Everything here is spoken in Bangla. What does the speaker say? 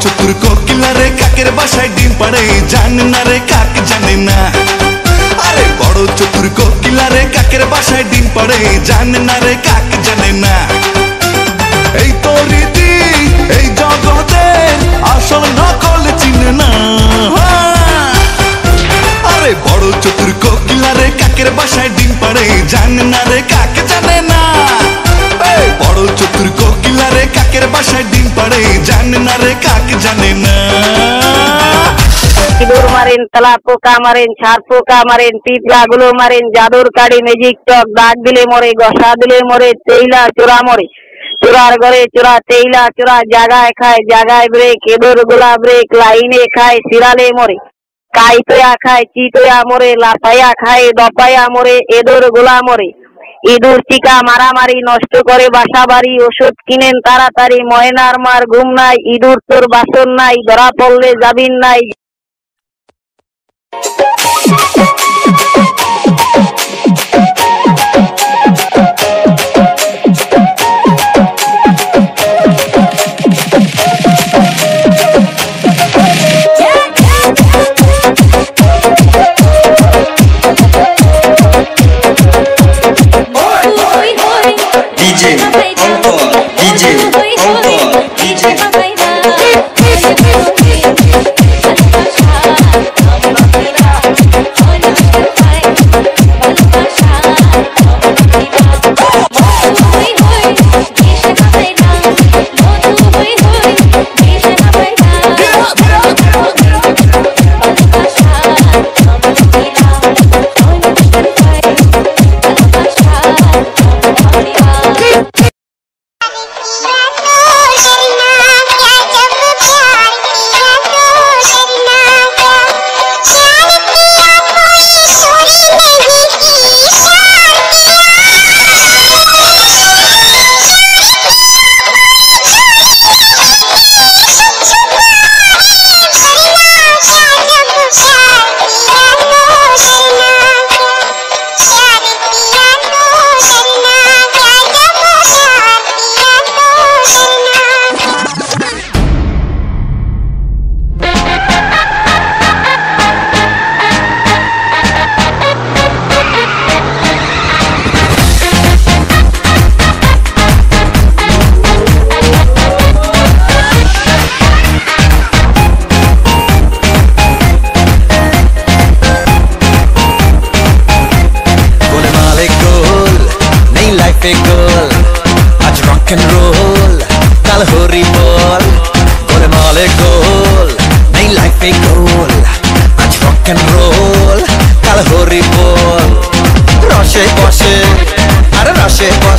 चतुर कोकिला रे काकेर बासाय डिम पाड़े जाने ना रे काक जाने ना। अरे बड़ो चतुर कोकिला रे काकेर बासाय डिम पाड़े जाने ना रे काक जाने ना। এই তো রীতি এই জগতে আসল নকল চিনে না। আরে বড় চতুর কোকিলা রে কাকের বাসায় ডিম পাড়ে জানে না রে কাক জানে না। বড় চতুর কোকিলা রে কাকের বাসায় ডিম পাড়ে জানে না রে কাক জানে না। ইঁদুর মারেন, তেলা পোকা মারেন, ছাড় পোকা মারেন, পিঁপড়াগুলো মারেন, জাদুর কাঠি, ম্যাজিক চক, দাগ দিলে মরে, ঘষা দিলে মরে, তেইলা চোরা মরে। চোরার ঘরে চোরা, তেইলা চোরা, জাগায় খায় জাগায় ব্রেক, ইঁদুর গুলা ব্রেক, লাইনে খায় শিরালে মরে। কাইতয়া খায় চিতয়া মরে, লাফাইয়া খায় দপাইয়া মরে, ইঁদুর গুলা মরে। ইঁদুর চিকা মারামারি নষ্ট করে বাসা বাড়ি, ওষুধ কিনেন তাড়াতাড়ি, ময়নার মার ঘুম নাই, ইঁদুর তোর বাসন নাই, ধরা পড়লে যাবিন নাই। आज रॉक एंड रोल कल होरी बोल गोले माले गोल नई लाइफ पे गोल आज रॉक एंड रोल कल होरी बोल रशे बशे अरे रशे बशे